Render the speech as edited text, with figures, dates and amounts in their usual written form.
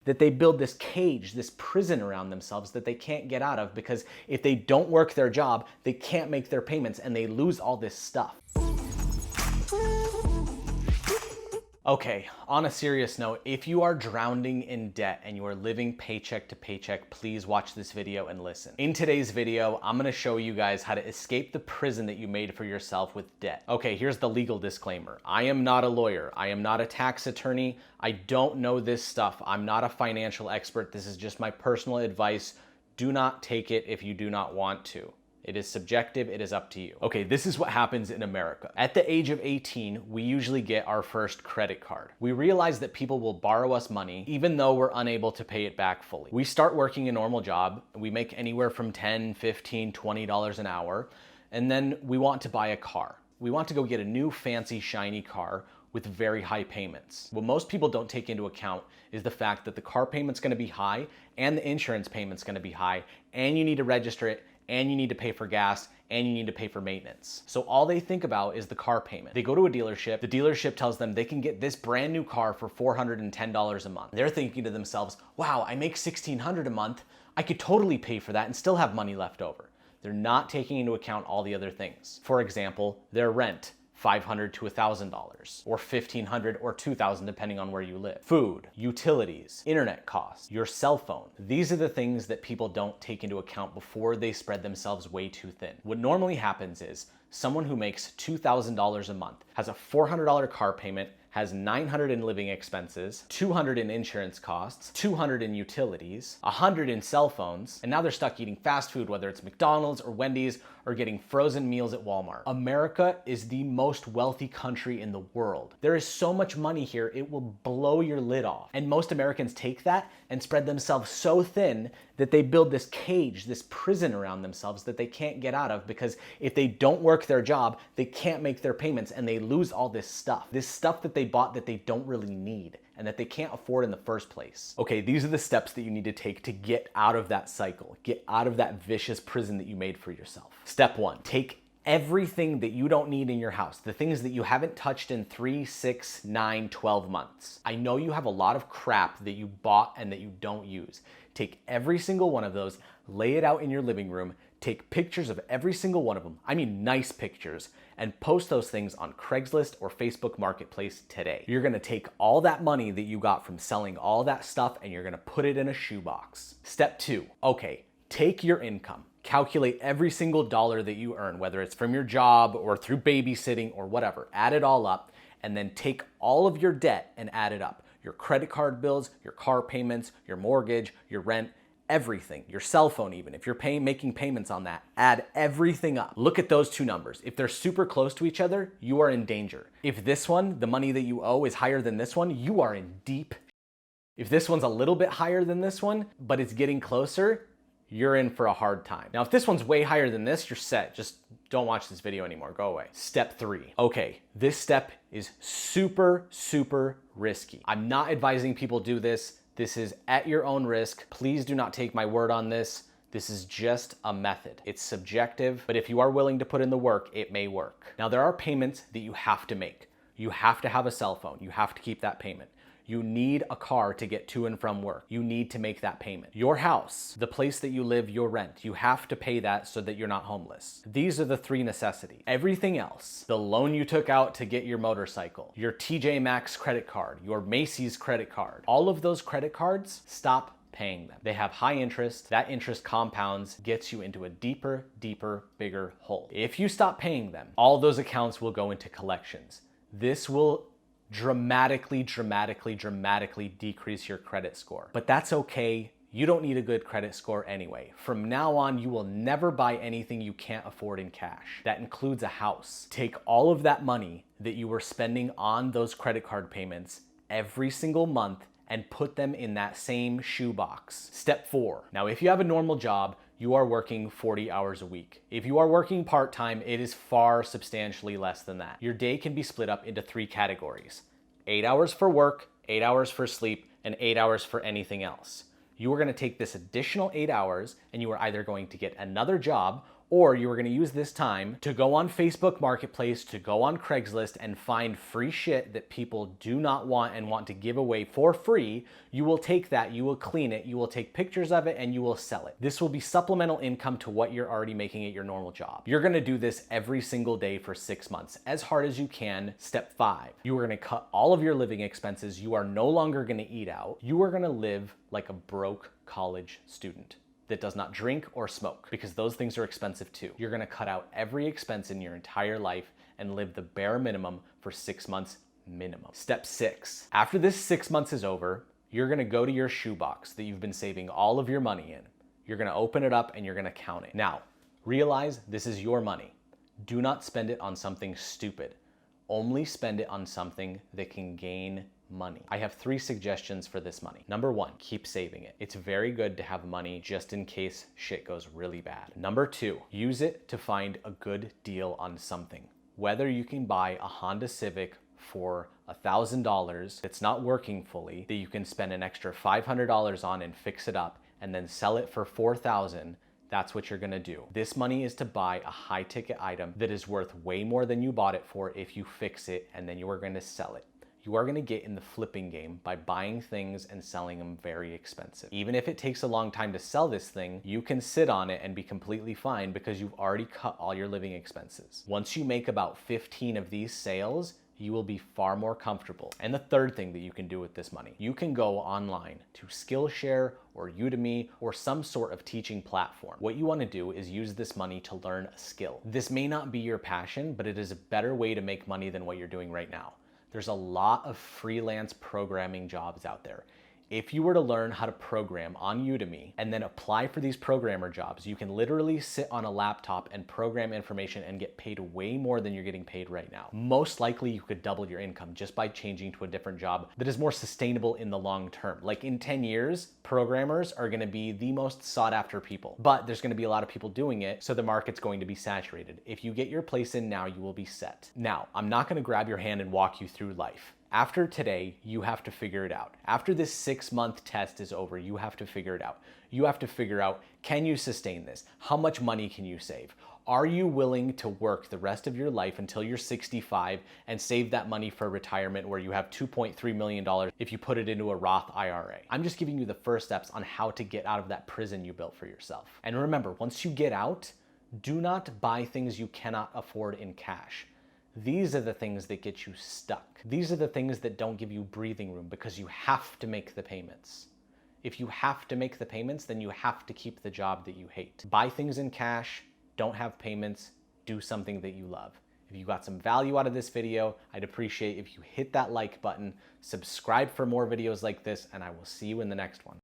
that they build this cage, this prison around themselves that they can't get out of, because if they don't work their job, they can't make their payments and they lose all this stuff. Okay, on a serious note, if you are drowning in debt and you are living paycheck to paycheck, please watch this video and listen. In today's video, I'm gonna show you guys how to escape the prison that you made for yourself with debt. Okay, here's the legal disclaimer. I am not a lawyer. I am not a tax attorney. I don't know this stuff. I'm not a financial expert. This is just my personal advice. Do not take it if you do not want to. It is subjective, it is up to you. Okay, this is what happens in America. At the age of 18, we usually get our first credit card. We realize that people will borrow us money even though we're unable to pay it back fully. We start working a normal job, we make anywhere from $10, $15, $20 an hour, and then we want to buy a car. We want to go get a new fancy shiny car with very high payments. What most people don't take into account is the fact that the car payment's gonna be high and the insurance payment's gonna be high, and you need to register it, and you need to pay for gas, and you need to pay for maintenance. So all they think about is the car payment. They go to a dealership, the dealership tells them they can get this brand new car for $410 a month. They're thinking to themselves, wow, I make $1,600 a month, I could totally pay for that and still have money left over. They're not taking into account all the other things. For example, their rent, $500 to $1,000, or $1,500 or $2,000 depending on where you live. Food, utilities, internet costs, your cell phone. These are the things that people don't take into account before they spread themselves way too thin. What normally happens is someone who makes $2,000 a month has a $400 car payment, has $900 in living expenses, $200 in insurance costs, $200 in utilities, $100 in cell phones, and now they're stuck eating fast food, whether it's McDonald's or Wendy's, or getting frozen meals at Walmart. America is the most wealthy country in the world. There is so much money here, it will blow your lid off. And most Americans take that and spread themselves so thin that they build this cage, this prison around themselves that they can't get out of, because if they don't work their job, they can't make their payments and they lose all this stuff. This stuff that they bought that they don't really need and that they can't afford in the first place. Okay, these are the steps that you need to take to get out of that cycle, get out of that vicious prison that you made for yourself. Step 1, take everything that you don't need in your house, the things that you haven't touched in 3, 6, 9, 12 months. I know you have a lot of crap that you bought and that you don't use. Take every single one of those, lay it out in your living room, take pictures of every single one of them, I mean nice pictures, and post those things on Craigslist or Facebook Marketplace today. You're gonna take all that money that you got from selling all that stuff and you're gonna put it in a shoebox. Step 2, okay, take your income. Calculate every single dollar that you earn, whether it's from your job or through babysitting or whatever. Add it all up and then take all of your debt and add it up. Your credit card bills, your car payments, your mortgage, your rent, everything, your cell phone even. If you're making payments on that, add everything up. Look at those two numbers. If they're super close to each other, you are in danger. If this one, the money that you owe, is higher than this one, you are in deep. If this one's a little bit higher than this one, but it's getting closer, you're in for a hard time. Now, if this one's way higher than this, you're set. Just don't watch this video anymore, go away. Step 3, okay, this step is super, super risky. I'm not advising people do this. This is at your own risk. Please do not take my word on this. This is just a method. It's subjective, but if you are willing to put in the work, it may work. Now, there are payments that you have to make. You have to have a cell phone. You have to keep that payment. You need a car to get to and from work. You need to make that payment. Your house, the place that you live, your rent, you have to pay that so that you're not homeless. These are the 3 necessities. Everything else, the loan you took out to get your motorcycle, your TJ Maxx credit card, your Macy's credit card, all of those credit cards, stop paying them. They have high interest. That interest compounds, gets you into a deeper, deeper, bigger hole. If you stop paying them, all those accounts will go into collections. This will dramatically decrease your credit score. But that's okay. You don't need a good credit score anyway. From now on, you will never buy anything you can't afford in cash. That includes a house. Take all of that money that you were spending on those credit card payments every single month and put them in that same shoebox. Step 4. Now, if you have a normal job, you are working 40 hours a week. If you are working part-time, it is far substantially less than that. Your day can be split up into 3 categories: 8 hours for work, 8 hours for sleep, and 8 hours for anything else. You are gonna take this additional 8 hours and you are either going to get another job or you are gonna use this time to go on Facebook Marketplace, to go on Craigslist and find free shit that people do not want and want to give away for free. You will take that, you will clean it, you will take pictures of it, and you will sell it. This will be supplemental income to what you're already making at your normal job. You're gonna do this every single day for 6 months, as hard as you can. Step 5, you are gonna cut all of your living expenses. You are no longer gonna eat out. You are gonna live like a broke college student that does not drink or smoke, because those things are expensive too. You're gonna cut out every expense in your entire life and live the bare minimum for 6 months minimum. Step 6, after this 6 months is over, you're gonna go to your shoebox that you've been saving all of your money in. You're gonna open it up and you're gonna count it. Now, realize this is your money. Do not spend it on something stupid. Only spend it on something that can gain money. I have 3 suggestions for this money. Number 1, keep saving it. It's very good to have money just in case shit goes really bad. Number 2, use it to find a good deal on something. Whether you can buy a Honda Civic for $1,000 that's not working fully, that you can spend an extra $500 on and fix it up and then sell it for $4,000, that's what you're gonna do. This money is to buy a high ticket item that is worth way more than you bought it for if you fix it, and then you are gonna sell it. You are gonna get in the flipping game by buying things and selling them very expensive. Even if it takes a long time to sell this thing, you can sit on it and be completely fine because you've already cut all your living expenses. Once you make about 15 of these sales, you will be far more comfortable. And the third thing that you can do with this money, you can go online to SkillShare or Udemy or some sort of teaching platform. What you wanna do is use this money to learn a skill. This may not be your passion, but it is a better way to make money than what you're doing right now. There's a lot of freelance programming jobs out there. If you were to learn how to program on Udemy and then apply for these programmer jobs, you can literally sit on a laptop and program information and get paid way more than you're getting paid right now. Most likely you could double your income just by changing to a different job that is more sustainable in the long term. Like in 10 years, programmers are gonna be the most sought after people, but there's gonna be a lot of people doing it, so the market's going to be saturated. If you get your place in now, you will be set. Now, I'm not gonna grab your hand and walk you through life. After today, you have to figure it out. After this 6-month test is over, you have to figure it out. You have to figure out, can you sustain this? How much money can you save? Are you willing to work the rest of your life until you're 65 and save that money for retirement where you have $2.3 million if you put it into a Roth IRA? I'm just giving you the first steps on how to get out of that prison you built for yourself. And remember, once you get out, do not buy things you cannot afford in cash. These are the things that get you stuck. These are the things that don't give you breathing room because you have to make the payments. If you have to make the payments, then you have to keep the job that you hate. Buy things in cash, don't have payments, do something that you love. If you got some value out of this video, I'd appreciate if you hit that like button, subscribe for more videos like this, and I will see you in the next one.